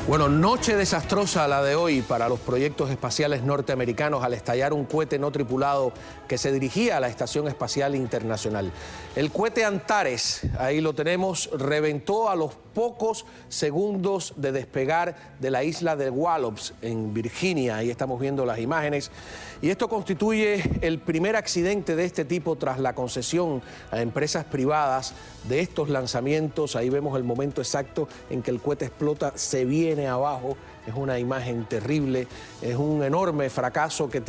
Bueno, noche desastrosa la de hoy para los proyectos espaciales norteamericanos al estallar un cohete no tripulado que se dirigía a la Estación Espacial Internacional. El cohete Antares, ahí lo tenemos, reventó a los pocos segundos de despegar de la isla de Wallops, en Virginia. Ahí estamos viendo las imágenes. Y esto constituye el primer accidente de este tipo tras la concesión a empresas privadas de estos lanzamientos. Ahí vemos el momento exacto en que el cohete explota, se viene abajo. Es una imagen terrible, es un enorme fracaso que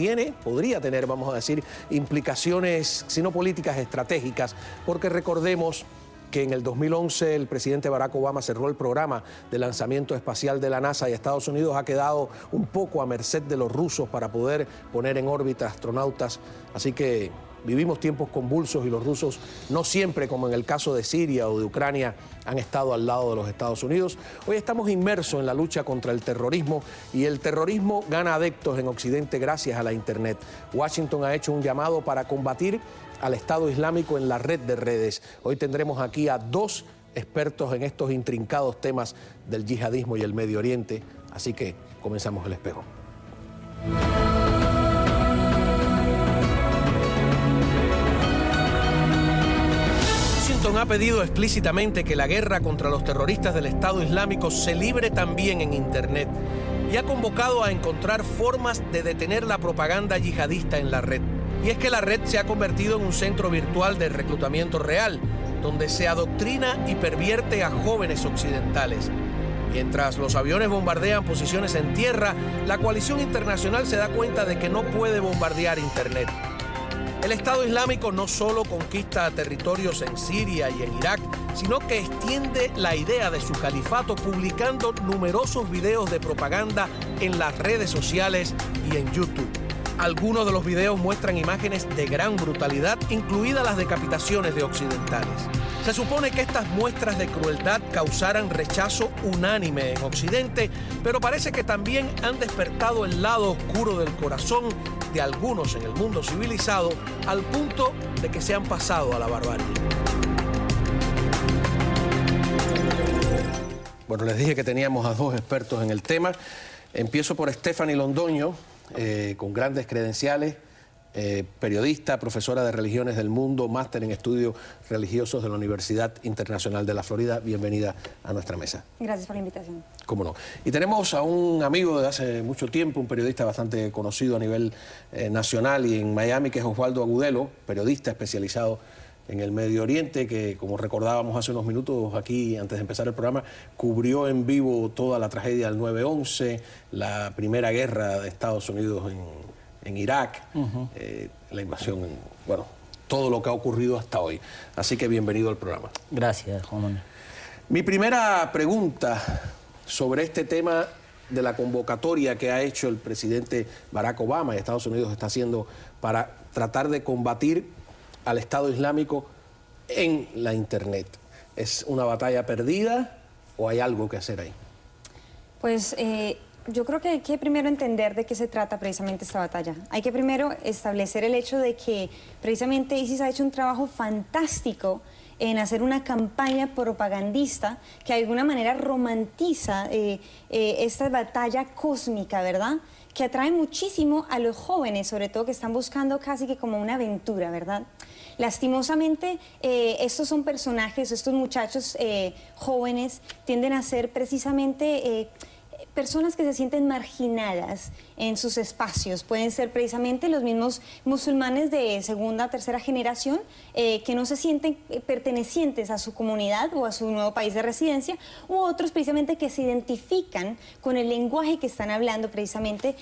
podría tener, vamos a decir, implicaciones, si no políticas, estratégicas, porque recordemos que en el 2011 el presidente Barack Obama cerró el programa de lanzamiento espacial de la NASA y Estados Unidos ha quedado un poco a merced de los rusos para poder poner en órbita astronautas. Así que vivimos tiempos convulsos y los rusos no siempre, como en el caso de Siria o de Ucrania, han estado al lado de los Estados Unidos. Hoy estamos inmersos en la lucha contra el terrorismo y el terrorismo gana adeptos en Occidente gracias a la Internet. Washington ha hecho un llamado para combatir al Estado Islámico en la red de redes. Hoy tendremos aquí a dos expertos en estos intrincados temas del yihadismo y el Medio Oriente. Así que comenzamos el espejo. Washington ha pedido explícitamente que la guerra contra los terroristas del Estado Islámico se libre también en Internet y ha convocado a encontrar formas de detener la propaganda yihadista en la red. Y es que la red se ha convertido en un centro virtual de reclutamiento real, donde se adoctrina y pervierte a jóvenes occidentales. Mientras los aviones bombardean posiciones en tierra, la coalición internacional se da cuenta de que no puede bombardear Internet. El Estado Islámico no solo conquista territorios en Siria y en Irak, sino que extiende la idea de su califato publicando numerosos videos de propaganda en las redes sociales y en YouTube. Algunos de los videos muestran imágenes de gran brutalidad, incluidas las decapitaciones de occidentales. Se supone que estas muestras de crueldad causaran rechazo unánime en Occidente, pero parece que también han despertado el lado oscuro del corazón de algunos en el mundo civilizado, al punto de que se han pasado a la barbarie. Bueno, les dije que teníamos a dos expertos en el tema. Empiezo por Stephanie Londoño, con grandes credenciales, periodista, profesora de religiones del mundo, máster en estudios religiosos de la Universidad Internacional de la Florida. Bienvenida a nuestra mesa. Gracias por la invitación. Cómo no. Y tenemos a un amigo de hace mucho tiempo, un periodista bastante conocido a nivel nacional y en Miami, que es Osvaldo Agudelo, periodista especializado en el Medio Oriente, que, como recordábamos hace unos minutos aquí, antes de empezar el programa, cubrió en vivo toda la tragedia del 9/11, la primera guerra de Estados Unidos en Irak, la invasión, bueno, todo lo que ha ocurrido hasta hoy. Así que bienvenido al programa. Gracias, Juan Manuel. Mi primera pregunta sobre este tema de la convocatoria que ha hecho el presidente Barack Obama y Estados Unidos está haciendo para tratar de combatir al Estado Islámico en la Internet. ¿Es una batalla perdida o hay algo que hacer ahí? Pues yo creo que hay que primero entender de qué se trata precisamente esta batalla. Hay que primero establecer el hecho de que precisamente ISIS ha hecho un trabajo fantástico en hacer una campaña propagandista que de alguna manera romantiza esta batalla cósmica, ¿verdad?, que atrae muchísimo a los jóvenes, sobre todo que están buscando casi que como una aventura, ¿verdad? Lastimosamente, estos son personajes, estos muchachos jóvenes tienden a ser precisamente personas que se sienten marginadas en sus espacios. Pueden ser precisamente los mismos musulmanes de segunda o tercera generación que no se sienten pertenecientes a su comunidad o a su nuevo país de residencia, u otros precisamente que se identifican con el lenguaje que están hablando precisamente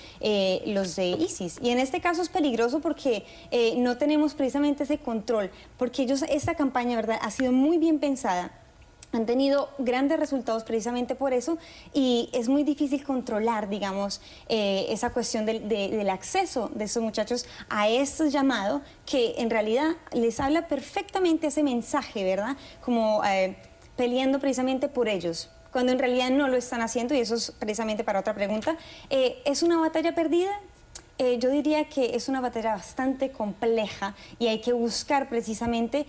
los de ISIS. Y en este caso es peligroso porque no tenemos precisamente ese control, porque esta campaña, ¿verdad?, ha sido muy bien pensada. Han tenido grandes resultados precisamente por eso y es muy difícil controlar, digamos, esa cuestión del acceso de esos muchachos a este llamado que en realidad les habla perfectamente ese mensaje, ¿verdad? Como peleando precisamente por ellos, cuando en realidad no lo están haciendo, y eso es precisamente para otra pregunta. ¿Es una batalla perdida? Yo diría que es una batalla bastante compleja y hay que buscar precisamente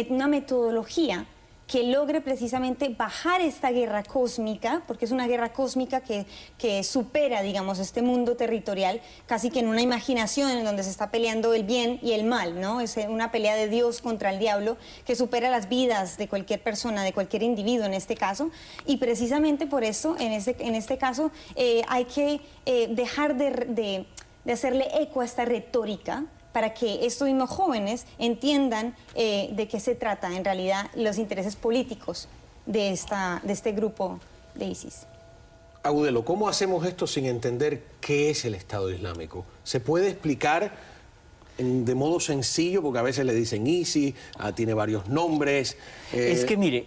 una metodología que logre precisamente bajar esta guerra cósmica, porque es una guerra cósmica que supera, digamos, este mundo territorial, casi que en una imaginación en donde se está peleando el bien y el mal, ¿no? Es una pelea de Dios contra el diablo que supera las vidas de cualquier persona, de cualquier individuo en este caso, y precisamente por eso, en este caso, hay que dejar de hacerle eco a esta retórica, para que estos mismos jóvenes entiendan de qué se trata en realidad los intereses políticos de este grupo de ISIS. Agudelo, ¿cómo hacemos esto sin entender qué es el Estado Islámico? ¿Se puede explicar de modo sencillo? Porque a veces le dicen ISIS, tiene varios nombres. Es que mire,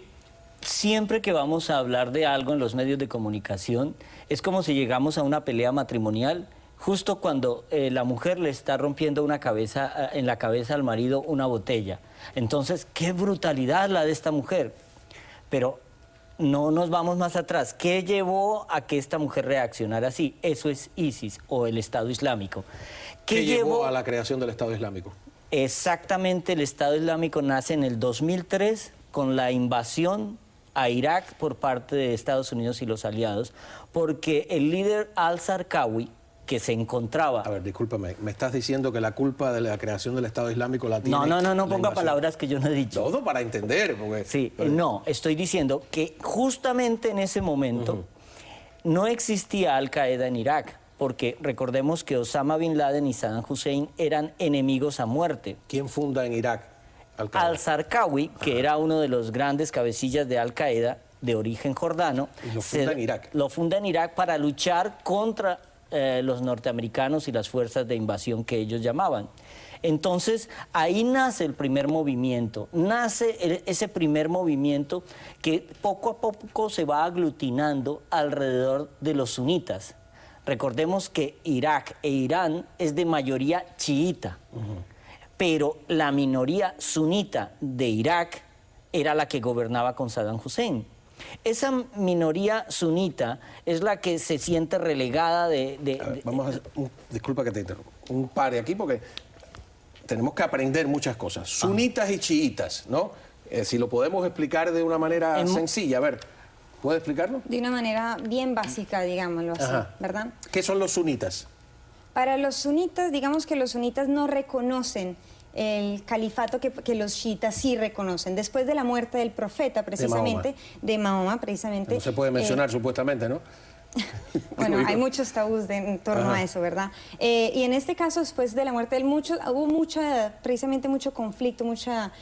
siempre que vamos a hablar de algo en los medios de comunicación, es como si llegamos a una pelea matrimonial justo cuando la mujer le está rompiendo en la cabeza al marido una botella. Entonces, qué brutalidad la de esta mujer. Pero no nos vamos más atrás. ¿Qué llevó a que esta mujer reaccionara así? Eso es ISIS o el Estado Islámico. ¿Qué llevó a la creación del Estado Islámico? Exactamente, el Estado Islámico nace en el 2003 con la invasión a Irak por parte de Estados Unidos y los aliados, porque el líder al-Zarqawi, que se encontraba... A ver, discúlpame, ¿me estás diciendo que la culpa de la creación del Estado Islámico la tiene? No ponga palabras que yo no he dicho. Todo para entender, porque... Sí, no, estoy diciendo que justamente en ese momento no existía Al-Qaeda en Irak, porque recordemos que Osama Bin Laden y Saddam Hussein eran enemigos a muerte. ¿Quién funda en Irak Al-Qaeda? Al-Zarqawi, que era uno de los grandes cabecillas de Al-Qaeda, de origen jordano... Y lo funda en Irak. Lo funda en Irak para luchar contra los norteamericanos y las fuerzas de invasión que ellos llamaban. Entonces, ahí nace el primer movimiento, nace ese primer movimiento que poco a poco se va aglutinando alrededor de los sunitas. Recordemos que Irak e Irán es de mayoría chiita, pero la minoría sunita de Irak era la que gobernaba con Saddam Hussein. Esa minoría sunita es la que se siente relegada vamos a hacer disculpa que te interrumpa, un pare aquí porque tenemos que aprender muchas cosas. Sunitas y chiitas, ¿no? Si lo podemos explicar de una manera sencilla, a ver, ¿puede explicarlo? De una manera bien básica, digámoslo así, ¿verdad? ¿Qué son los sunitas? Para los sunitas, digamos que los sunitas no reconocen el califato que los chiitas sí reconocen. Después de la muerte del profeta, precisamente, de Mahoma, precisamente... No se puede mencionar, supuestamente, ¿no? Bueno, hay muchos tabús en torno a eso, ¿verdad? Y en este caso, después de la muerte del hubo precisamente mucho conflicto, muchas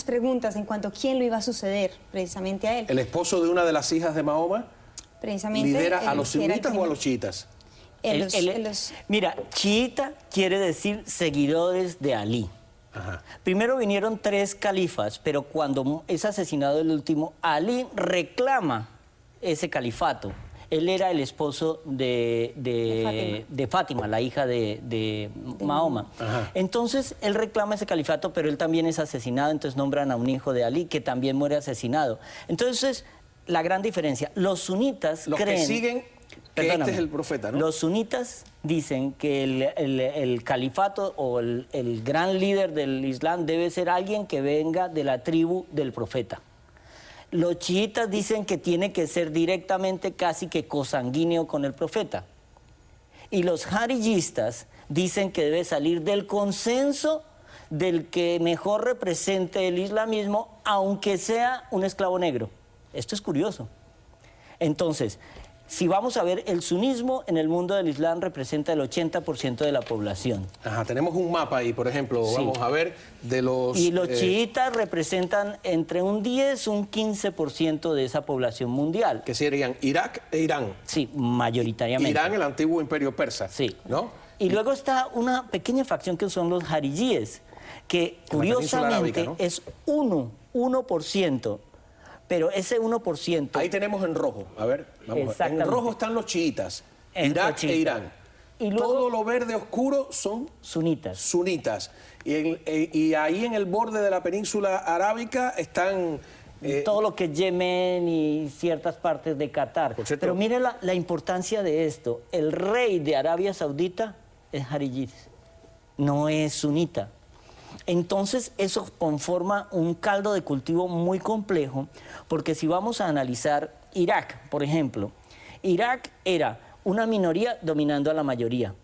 preguntas en cuanto a quién lo iba a suceder precisamente a él. ¿El esposo de una de las hijas de Mahoma lidera a los sunitas o a los chiitas? Mira, chiita quiere decir seguidores de Ali. Primero vinieron 3 califas, pero cuando es asesinado el último, Ali reclama ese califato. Él era el esposo de Fátima, la hija de Mahoma. Entonces, él reclama ese califato, pero él también es asesinado, entonces nombran a un hijo de Ali que también muere asesinado. Entonces, la gran diferencia, los sunitas creen... que siguen... Que este es el profeta, ¿no? Los sunitas dicen que el califato o el gran líder del Islam debe ser alguien que venga de la tribu del profeta. Los chiitas dicen que tiene que ser directamente casi que cosanguíneo con el profeta. Y los jarillistas dicen que debe salir del consenso del que mejor represente el islamismo, aunque sea un esclavo negro. Esto es curioso. Entonces... Si vamos a ver, el sunismo en el mundo del Islam representa el 80% de la población. Tenemos un mapa ahí, por ejemplo, vamos a ver de los... Y los chiitas representan entre un 10 y un 15% de esa población mundial. Que serían Irak e Irán. Sí, mayoritariamente. Irán, el antiguo imperio persa. Sí. ¿No? Y luego está una pequeña facción que son los jarilíes, que curiosamente arábica, ¿no? Es 1%. Pero ese 1%... Ahí tenemos en rojo, a ver, vamos a ver. En rojo están los chiitas, Irak e Irán. Y luego, todo lo verde oscuro son... Sunitas. Y ahí en el borde de la península arábica están... todo lo que es Yemen y ciertas partes de Qatar. Pero mire la importancia de esto. El rey de Arabia Saudita es jarilí, no es sunita. Entonces eso conforma un caldo de cultivo muy complejo, porque si vamos a analizar Irak, por ejemplo, Irak era una minoría dominando a la mayoría.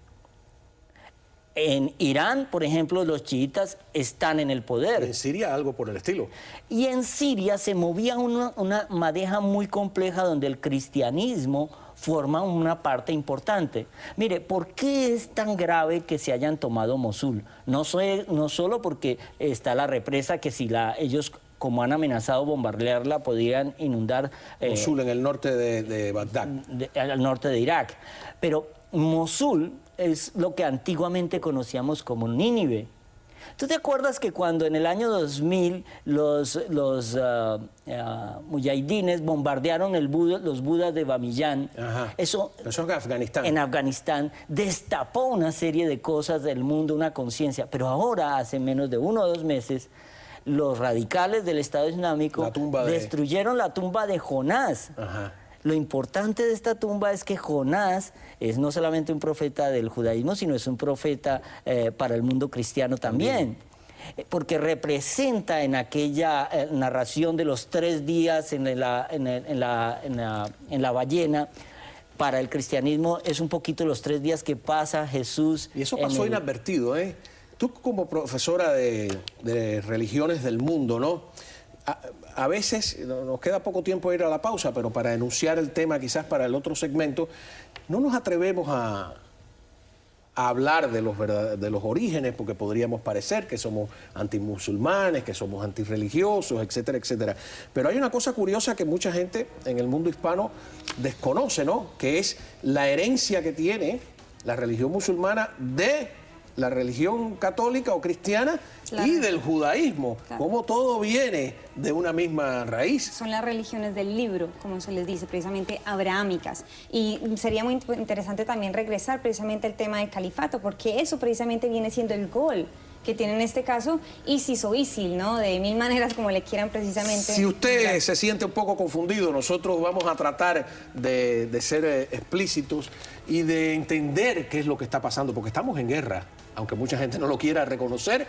En Irán, por ejemplo, los chiitas están en el poder. En Siria algo por el estilo. Y en Siria se movía una madeja muy compleja donde el cristianismo forma una parte importante. Mire, ¿por qué es tan grave que se hayan tomado Mosul? No solo porque está la represa, que si ellos, como han amenazado bombardearla, podrían inundar... Mosul, en el norte de Bagdad. Al norte de Irak. Pero Mosul es lo que antiguamente conocíamos como Nínive. ¿Tú te acuerdas que cuando en el año 2000 los mujahidines bombardearon los budas de Bamiyan? Eso es en Afganistán. En Afganistán destapó una serie de cosas del mundo, una conciencia. Pero ahora, hace menos de 1 o 2 meses, los radicales del Estado Islámico destruyeron la tumba de Jonás. Lo importante de esta tumba es que Jonás es no solamente un profeta del judaísmo, sino es un profeta para el mundo cristiano también. Porque representa en aquella narración de los 3 días en la ballena, para el cristianismo es un poquito los 3 días que pasa Jesús. Y eso pasó inadvertido, ¿eh? Tú como profesora de religiones del mundo, ¿no? A veces, nos queda poco tiempo de ir a la pausa, pero para enunciar el tema quizás para el otro segmento, no nos atrevemos a hablar de los orígenes, porque podríamos parecer que somos antimusulmanes, que somos antirreligiosos, etcétera, etcétera. Pero hay una cosa curiosa que mucha gente en el mundo hispano desconoce, ¿no? Que es la herencia que tiene la religión musulmana de la religión católica o cristiana y del judaísmo, cómo todo viene de una misma raíz. Son las religiones del libro, como se les dice, precisamente abrahámicas. Y sería muy interesante también regresar precisamente al tema del califato, porque eso precisamente viene siendo el gol que tiene en este caso ISIS o ISIL, ¿no? De 1000 maneras como le quieran precisamente. Si usted se siente un poco confundido, nosotros vamos a tratar de ser explícitos y de entender qué es lo que está pasando, porque estamos en guerra, aunque mucha gente no lo quiera reconocer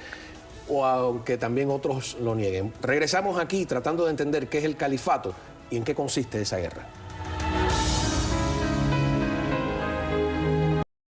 o aunque también otros lo nieguen. Regresamos aquí tratando de entender qué es el califato y en qué consiste esa guerra.